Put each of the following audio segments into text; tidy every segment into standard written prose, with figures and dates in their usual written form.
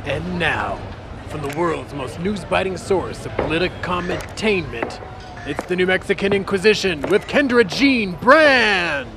And now, from the world's most news-biting source of politicomentainment, it's the New Mexican Inquisition with Kendra Jean Brand!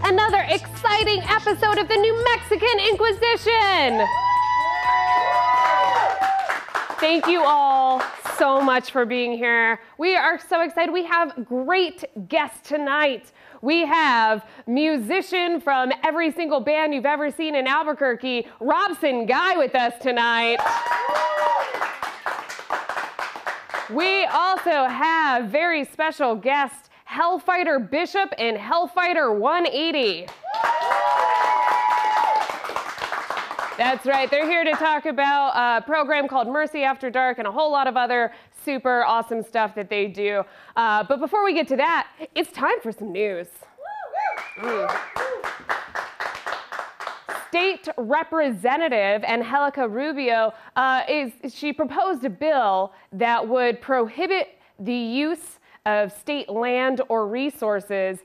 Another exciting episode of the New Mexican Inquisition. Thank you all so much for being here. We are so excited. We have great guests tonight. We have musician from every single band you've ever seen in Albuquerque, Robson Guy, with us tonight. We also have very special guests, Hellfighter Bishop and Hellfighter 180. That's right, they're here to talk about a program called Mercy After Dark and a whole lot of other super awesome stuff that they do. But before we get to that, it's time for some news. State Representative Angelica Rubio, she proposed a bill that would prohibit the use of state land or resources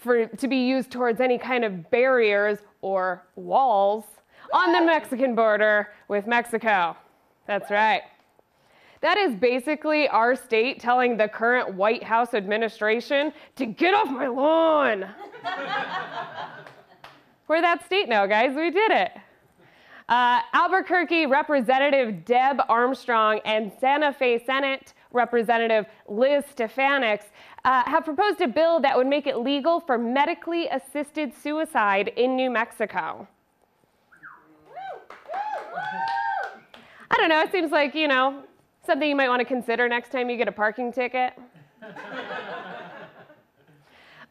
to be used towards any kind of barriers or walls on the Mexican border with Mexico. That's right. That is basically our state telling the current White House administration to get off my lawn. We're that state now, guys. We did it. Albuquerque Representative Deb Armstrong and Santa Fe Senate Representative Liz Stefanik have proposed a bill that would make it legal for medically assisted suicide in New Mexico. I don't know, it seems like, something you might want to consider next time you get a parking ticket.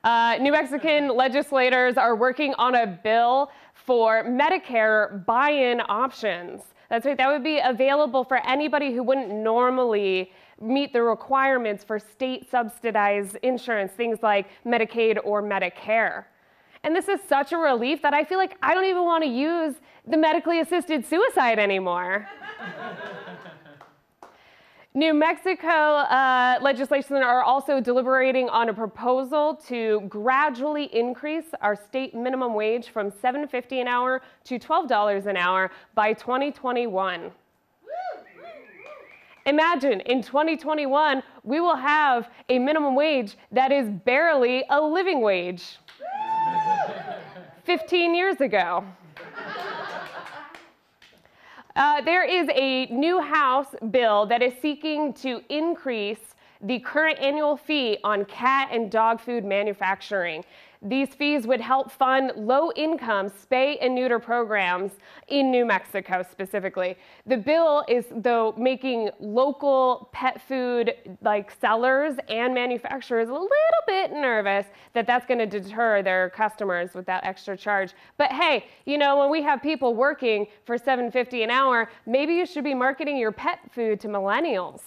New Mexican legislators are working on a bill for Medicare buy-in options. That's right, that would be available for anybody who wouldn't normally meet the requirements for state-subsidized insurance, things like Medicaid or Medicare. And this is such a relief that I feel like I don't even want to use the medically assisted suicide anymore. New Mexico legislation are also deliberating on a proposal to gradually increase our state minimum wage from $7.50 an hour to $12 an hour by 2021. Imagine, in 2021, we will have a minimum wage that is barely a living wage. 15 years ago. There is a new House bill that is seeking to increase the current annual fee on cat and dog food manufacturing. These fees would help fund low-income spay and neuter programs in New Mexico specifically. The bill is, though, making local pet food sellers and manufacturers a little bit nervous that that's going to deter their customers with that extra charge. But hey, when we have people working for $7.50 an hour, maybe you should be marketing your pet food to millennials.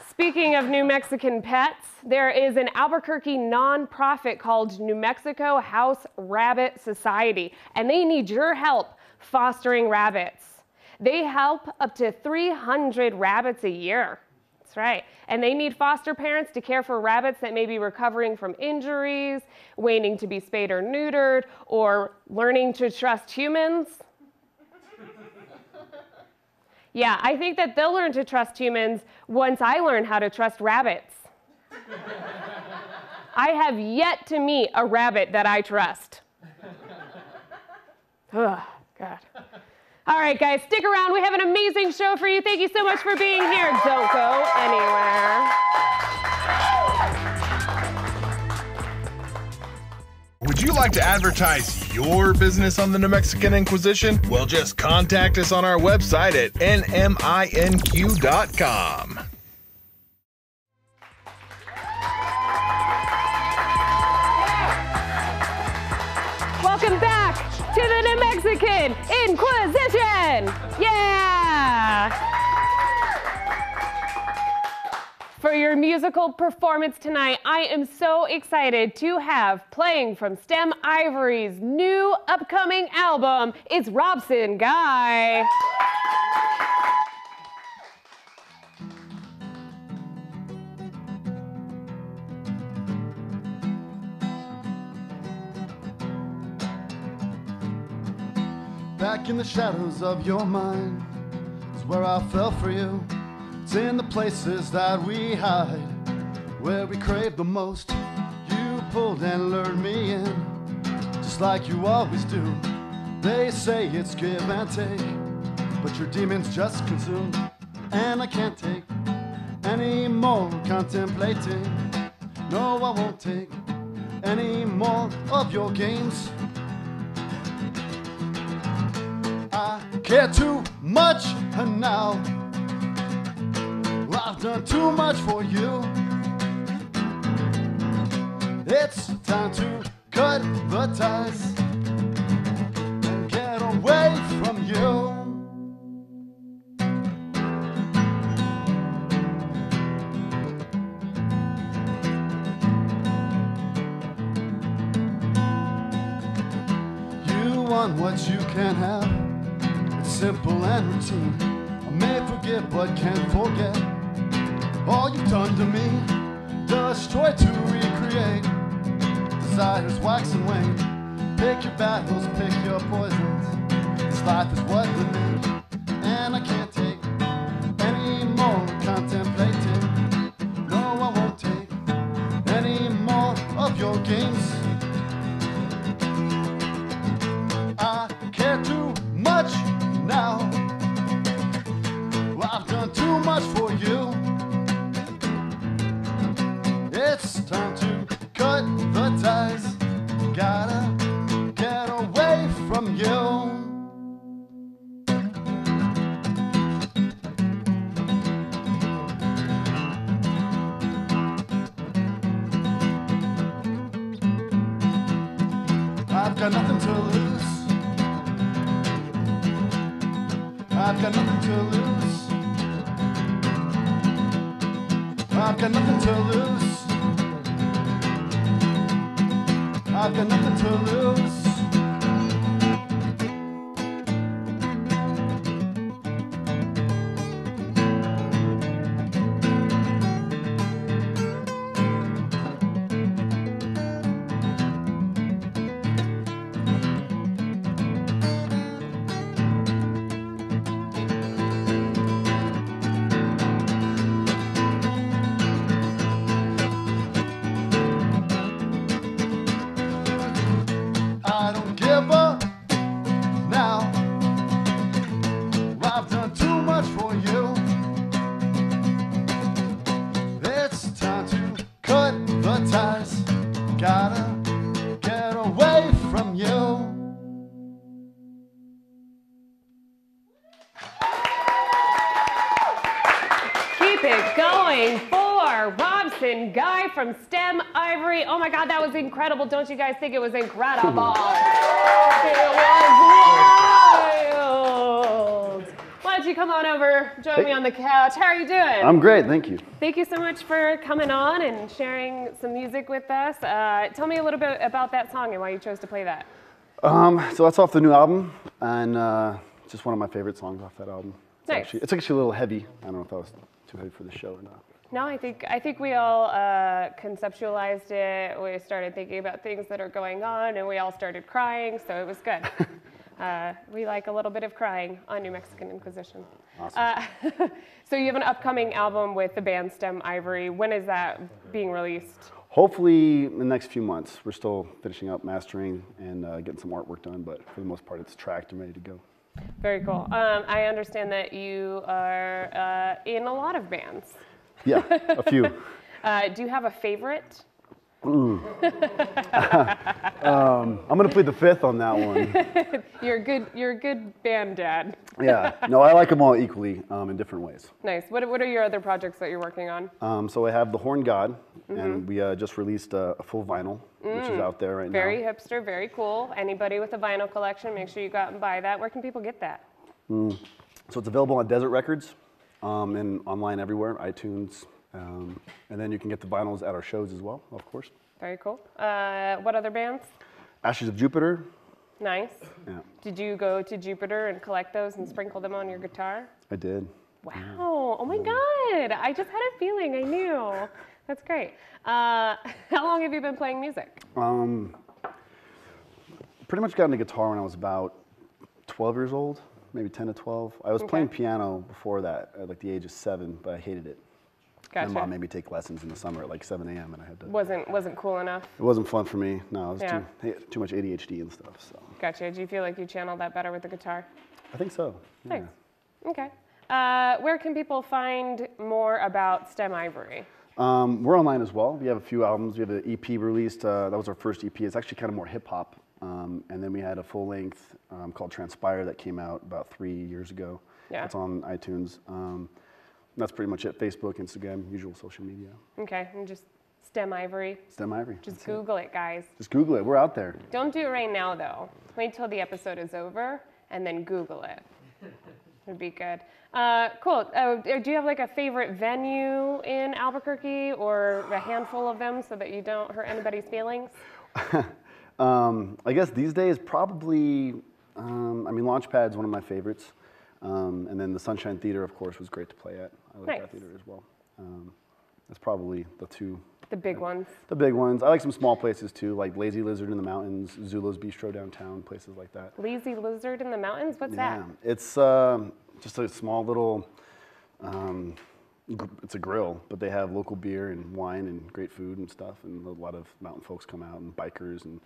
Speaking of New Mexican pets, there is an Albuquerque nonprofit called New Mexico House Rabbit Society, and they need your help fostering rabbits. They help up to 300 rabbits a year. That's right. And they need foster parents to care for rabbits that may be recovering from injuries, waiting to be spayed or neutered, or learning to trust humans. Yeah, I think that they'll learn to trust humans once I learn how to trust rabbits. I have yet to meet a rabbit that I trust. Oh, God. All right, guys, stick around. We have an amazing show for you. Thank you so much for being here. Don't go anywhere. Would you like to advertise your business on the New Mexican Inquisition? Well, just contact us on our website at nminq.com. Welcome back to the New Mexican Inquisition. Yeah. For your musical performance tonight, I am so excited to have playing from Stem Ivory's new upcoming album, it's Robson Guy. Back in the shadows of your mind is where I fell for you. It's in the places that we hide, where we crave the most. You pulled and lured me in, just like you always do. They say it's give and take, but your demons just consume. And I can't take any more contemplating. No, I won't take any more of your games. I care too much now. I've done too much for you. It's time to cut the ties and get away from you. You want what you can have. It's simple and routine. I may forget but can't forget. All you've done to me, destroy to recreate. Desires wax and wane. Pick your battles, pick your poisons. This life is what we need, and I can't take any more contemplating. No, I won't take any more of your games. I care too much now. I've done too much for you. It's time to cut the ties. Gotta get away from you. I've got nothing to lose. I've got nothing to lose. I've got nothing to lose. I've got nothing to lose. I don't give up now. I've done too much for you. It's time to cut the ties. Gotta get away from you. Keep it going for Robson Guy from Stem Ivory. Oh my God, that was incredible. Don't you guys think it was incredible? It was wild. Why don't you come on over, join me on the couch. How are you doing? I'm great, thank you. Thank you so much for coming on and sharing some music with us. Tell me a little bit about that song and why you chose to play that. So that's off the new album, and it's just one of my favorite songs off that album. Nice. It's actually a little heavy. I don't know if that was too heavy for the show or not. No, I think we all conceptualized it. We started thinking about things that are going on, and we all started crying, so it was good. We like a little bit of crying on New Mexican Inquisition. Awesome. So you have an upcoming album with the band Stem Ivory. When is that being released? Hopefully in the next few months. We're still finishing up mastering and getting some artwork done, but for the most part it's tracked and ready to go. Very cool. I understand that you are in a lot of bands. Yeah, a few. Do you have a favorite? I'm gonna plead the fifth on that one. You're a good band dad. Yeah, no, I like them all equally in different ways. Nice. What are your other projects that you're working on? So I have The Horn God, And we just released a full vinyl, which is out there right Very now. hipster, very cool. Anybody with a vinyl collection, make sure you go out and buy that. Where can people get that? So it's available on Desert Records and online everywhere, iTunes. And then you can get the vinyls at our shows as well, of course. Very cool. What other bands? Ashes of Jupiter. Nice. Yeah, Did you go to Jupiter and collect those and sprinkle them on your guitar? I did. Wow. Oh my God. I just had a feeling. I knew. That's great. How long have you been playing music? Pretty much got into guitar when I was about 12 years old, maybe 10 to 12. I was playing piano before that at like the age of 7, but I hated it. Gotcha. My mom made me take lessons in the summer at like 7 a.m. and I had to. Wasn't cool enough. It wasn't fun for me. No, it was Yeah. too much ADHD and stuff. So Gotcha. Do you feel like you channeled that better with the guitar? I think so. Yeah. Nice. Okay. Where can people find more about STEM Ivory? We're online as well. We have a few albums. We have an EP released. That was our first EP. It's actually kind of more hip hop. And then we had a full length called Transpire that came out about 3 years ago. Yeah. It's on iTunes. That's pretty much it. Facebook, Instagram, usual social media. Okay. And just STEM Ivory. STEM Ivory. Just That's it. Google it, guys. Just Google it. We're out there. Don't do it right now, though. Wait till the episode is over and then Google it. Would be good. Cool. Do you have like a favorite venue in Albuquerque or a handful of them so that you don't hurt anybody's feelings? I guess these days probably, I mean, Launchpad's one of my favorites. And then the Sunshine Theater, of course, was great to play at. I like Nice. that theater as well. That's probably the two. The big ones. The big ones. I like some small places too, like Lazy Lizard in the mountains, Zula's Bistro downtown, places like that. Lazy Lizard in the Mountains? What's that? It's just a small little, it's a grill, but they have local beer and wine and great food and stuff, and a lot of mountain folks come out and bikers and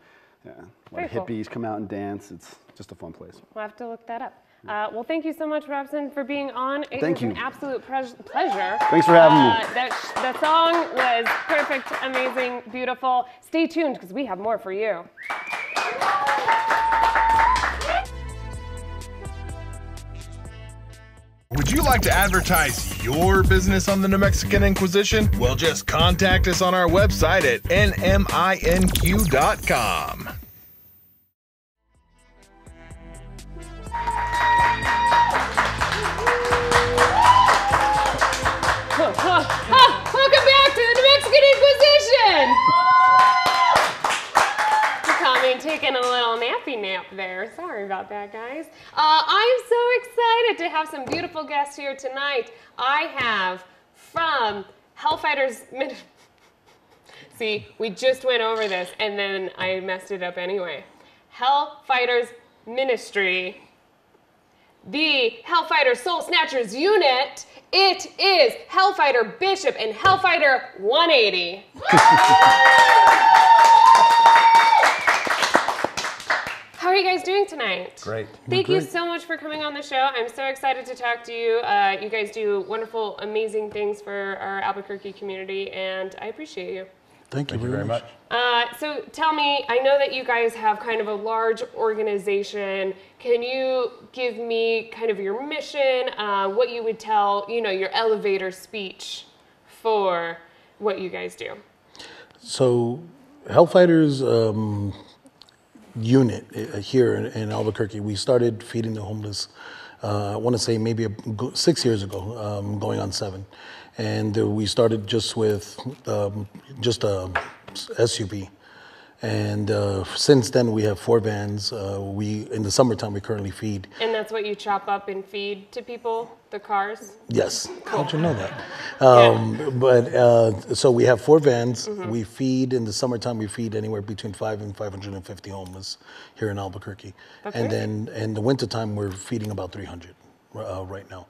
a lot Very of cool. hippies come out and dance. It's just a fun place. We'll have to look that up. Well, thank you so much, Robson, for being on. It Thank was you. an absolute pleasure. Thanks for having me. That song was perfect, amazing, beautiful. Stay tuned because we have more for you. Would you like to advertise your business on the New Mexican Inquisition? Well, just contact us on our website at nminq.com. Welcome back to the New Mexican Inquisition! You caught me taking a little nappy nap there. Sorry about that, guys. I'm so excited to have some beautiful guests here tonight. I have from Hellfighters... See, we just went over this and then I messed it up anyway. Hellfighters Ministry, the Hellfighter Soul Snatchers unit. It is Hellfighter Bishop and Hellfighter 180. How are you guys doing tonight? Great. Thank you so much for coming on the show. I'm so excited to talk to you. You guys do wonderful, amazing things for our Albuquerque community, and I appreciate you. Thank you very much. So tell me, I know that you guys have kind of a large organization. Can you give me kind of your mission, what you would tell, your elevator speech for what you guys do? So Hellfighters unit here in Albuquerque, we started feeding the homeless, I want to say maybe 6 years ago, going on 7. And we started just with just a SUV. And since then, we have 4 vans. In the summertime, we currently feed. And that's what you chop up and feed to people, the cars? Yes. How'd you know that? Yeah. But so we have 4 vans. We feed in the summertime. We feed anywhere between 5 and 550 homeless here in Albuquerque. That's and great. then in the wintertime, we're feeding about 300 right now.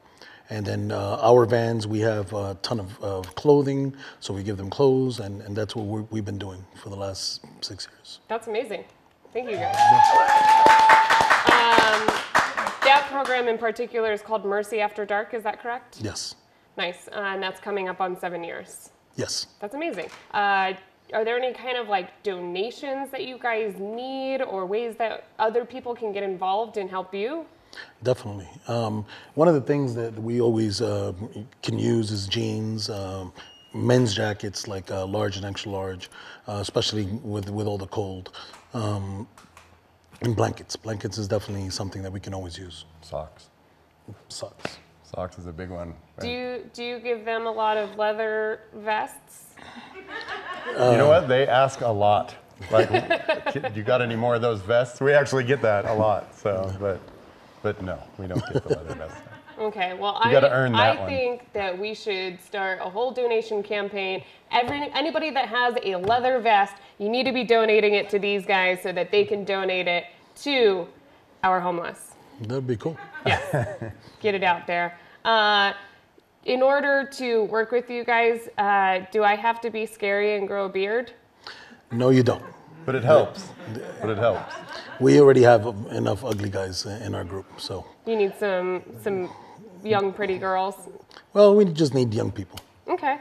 And then our vans, we have a ton of clothing, so we give them clothes, and that's what we've been doing for the last 6 years. That's amazing. Thank you, guys. That program in particular is called Mercy After Dark, is that correct? Yes. Nice, and that's coming up on 7 years. Yes. That's amazing. Are there any kind of like donations that you guys need or ways that other people can get involved and help you? Definitely. One of the things that we always can use is jeans, men's jackets like large and extra large, especially with all the cold. And blankets. Blankets is definitely something that we can always use. Socks. Socks. Socks is a big one. Do you give them a lot of leather vests? You know what? They ask a lot. Like, you got any more of those vests? We actually get that a lot. So, but no, we don't get the leather vests. Okay, well, You gotta earn that I one. think that we should start a whole donation campaign. Anybody that has a leather vest, you need to be donating it to these guys so that they can donate it to our homeless. That'd be cool. Yes, get it out there. In order to work with you guys, do I have to be scary and grow a beard? No, you don't. But it helps. But it helps. We already have enough ugly guys in our group, so. You need some young, pretty girls. Well, we just need young people. Okay.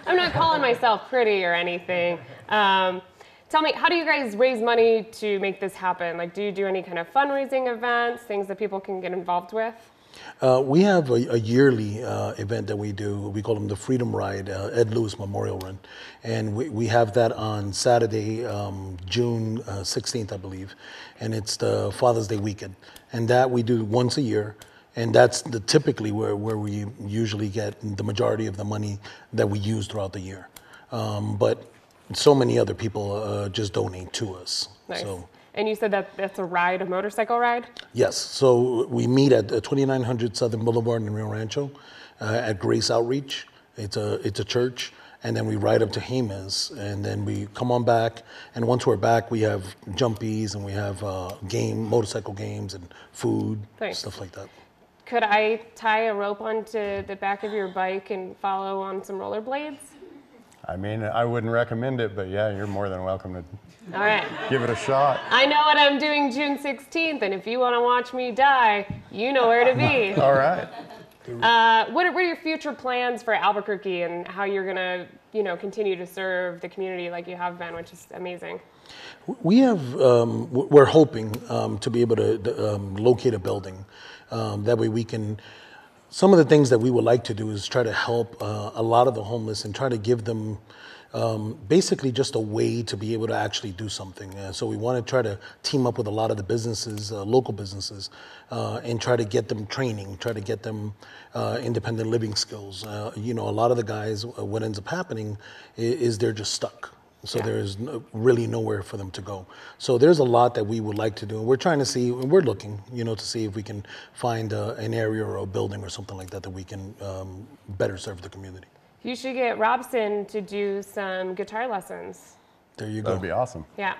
I'm not calling myself pretty or anything. Tell me, how do you guys raise money to make this happen? Like, do you do any kind of fundraising events, things that people can get involved with? We have a yearly event that we do. We call them the Freedom Ride, Ed Lewis Memorial Run. And we have that on Saturday, June 16th, I believe. And it's the Father's Day weekend. And that we do once a year. And that's typically where we usually get the majority of the money that we use throughout the year. But so many other people just donate to us. Nice. So, and you said that that's a ride, a motorcycle ride? yes, so we meet at 2900 Southern Boulevard in Rio Rancho at Grace Outreach. It's a church, and then we ride up to Jemez, and then we come on back. And once we're back, we have jumpies, and we have motorcycle games, and food, Nice. stuff like that. Could I tie a rope onto the back of your bike and follow on some rollerblades? I mean, I wouldn't recommend it, but yeah, you're more than welcome to All right. give it a shot. I know what I'm doing June 16th, and if you want to watch me die, you know where to be. All right. What are your future plans for Albuquerque and how you're going to, continue to serve the community like you have been, which is amazing? We have, we're hoping to be able to locate a building. That way we can, some of the things that we would like to do is try to help a lot of the homeless and try to give them basically just a way to be able to actually do something. So we want to try to team up with a lot of the businesses, local businesses, and try to get them training, try to get them independent living skills. A lot of the guys, what ends up happening is they're just stuck. So there is really nowhere for them to go. So there's a lot that we would like to do. We're trying to see, we're looking, to see if we can find an area or a building or something like that that we can better serve the community. You should get Robson to do some guitar lessons. There you go. That'd be awesome. Yeah.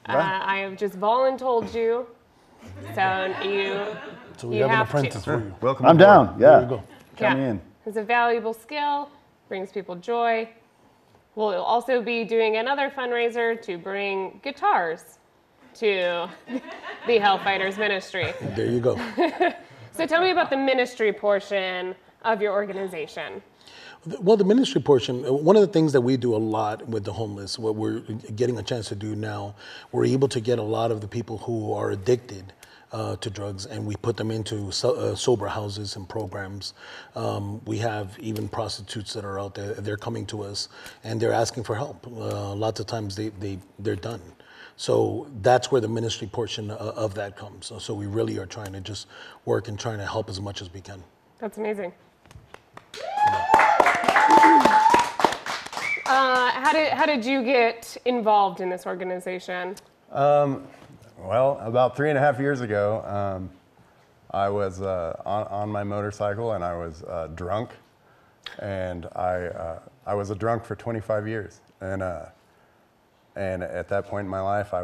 I have just voluntold you, so So we you have an have to. apprentice for you. Welcome I'm aboard. down. Yeah. There you go. Count me in. It's a valuable skill, brings people joy. We'll also be doing another fundraiser to bring guitars to the Hellfighters Ministry. There you go. So tell me about the ministry portion of your organization. Well, the ministry portion, one of the things that we do a lot with the homeless, what we're getting a chance to do now, we're able to get a lot of the people who are addicted to drugs, and we put them into sober houses and programs. We have even prostitutes that are out there. They're coming to us, and they're asking for help. Lots of times they're done. So that's where the ministry portion of that comes. So we really are trying to just work and trying to help as much as we can. That's amazing. How did you get involved in this organization? Well, about 3.5 years ago, I was on my motorcycle and I was drunk, and I was a drunk for 25 years, and at that point in my life, I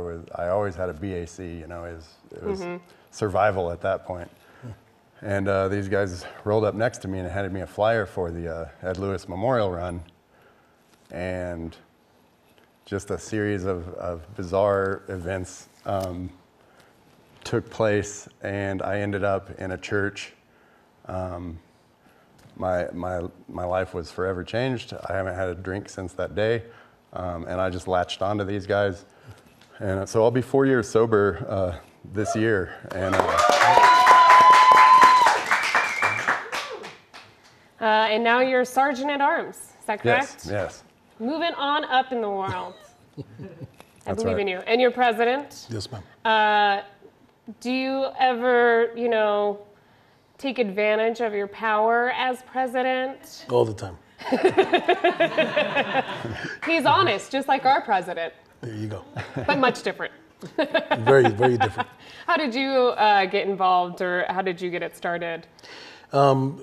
always had a BAC. It was survival at that point. And these guys rolled up next to me and handed me a flyer for the Ed Lewis Memorial Run, and just a series of bizarre events took place, and I ended up in a church. My life was forever changed. I haven't had a drink since that day, and I just latched onto these guys. And so I'll be 4 years sober this year. And And now you're Sergeant at Arms. Is that correct? Yes, yes. Moving on up in the world. I believe right. in you. And you're president. Yes, ma'am. Do you ever, take advantage of your power as president? All the time. He's honest, just like our president, There you go. but much different. Very, very different. How did you get involved, or how did you get it started? I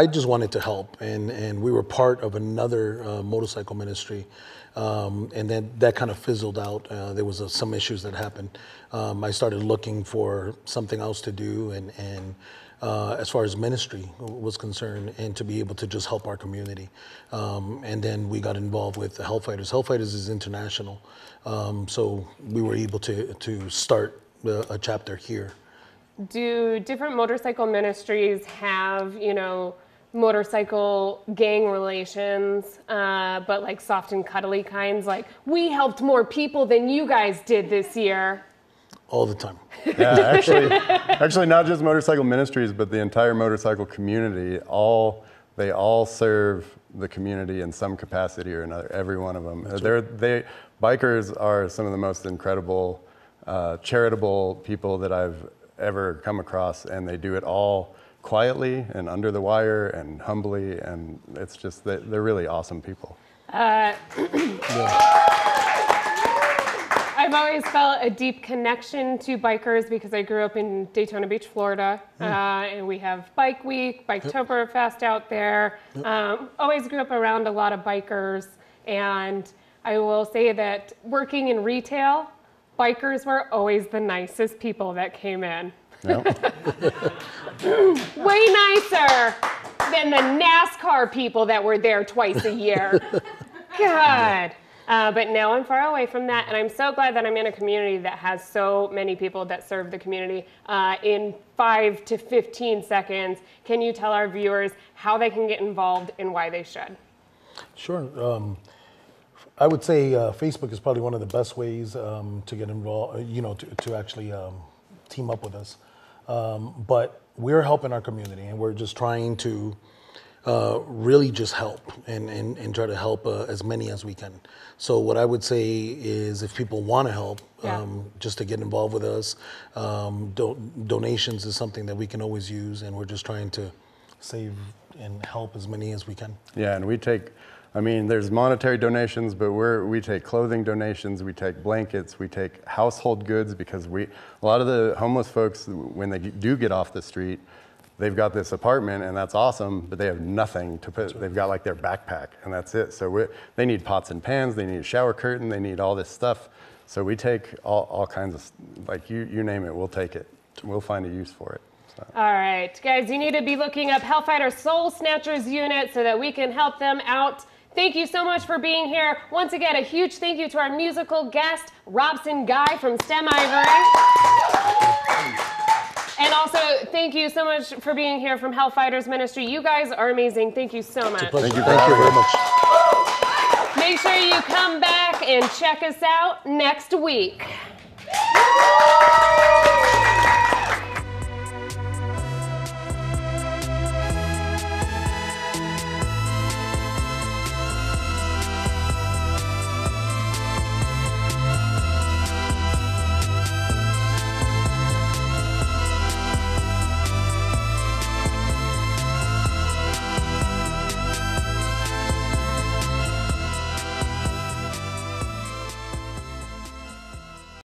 just wanted to help, and we were part of another motorcycle ministry, and then that kind of fizzled out. There was some issues that happened. I started looking for something else to do, and as far as ministry was concerned, and to be able to just help our community. And then we got involved with the Hellfighters. Hellfighters is international, so we were able to start a chapter here. Do different motorcycle ministries have, motorcycle gang relations, but like soft and cuddly kinds? Like, we helped more people than you guys did this year. All the time. Yeah, actually not just motorcycle ministries, but the entire motorcycle community. They all serve the community in some capacity or another, every one of them. Bikers are some of the most incredible, charitable people that I've ever come across, and they do it all quietly and under the wire and humbly, and it's just they're really awesome people. I've always felt a deep connection to bikers because I grew up in Daytona Beach, Florida, and we have Bike Week, Biketoberfest out there. Always grew up around a lot of bikers, and I will say that working in retail, bikers were always the nicest people that came in. Yep. Way nicer than the NASCAR people that were there twice a year. God. But now I'm far away from that, and I'm so glad that I'm in a community that has so many people that serve the community. In 5 to 15 seconds, can you tell our viewers how they can get involved and why they should? Sure. I would say Facebook is probably one of the best ways to get involved, to actually team up with us. But we're helping our community, and we're just trying to really just help and try to help as many as we can. So what I would say is, if people want to help, just to get involved with us, donations is something that we can always use, and we're just trying to save and help as many as we can. Yeah, and we take, there's monetary donations, but we take clothing donations, we take blankets, we take household goods, because a lot of the homeless folks, when they do get off the street, they've got this apartment, and that's awesome, but they have nothing to put. They've got like their backpack, and that's it. So they need pots and pans, they need a shower curtain, they need all this stuff. So we take all kinds of, like you name it, we'll take it. We'll find a use for it. So. All right, guys, you need to be looking up Hellfighter Soul Snatchers unit so that we can help them out. Thank you so much for being here. Once again, a huge thank you to our musical guest, Robson Guy from STEM Ivory. And also, thank you so much for being here from Hellfighters Ministry. You guys are amazing. Thank you so much. Thank you very much. Make sure you come back and check us out next week.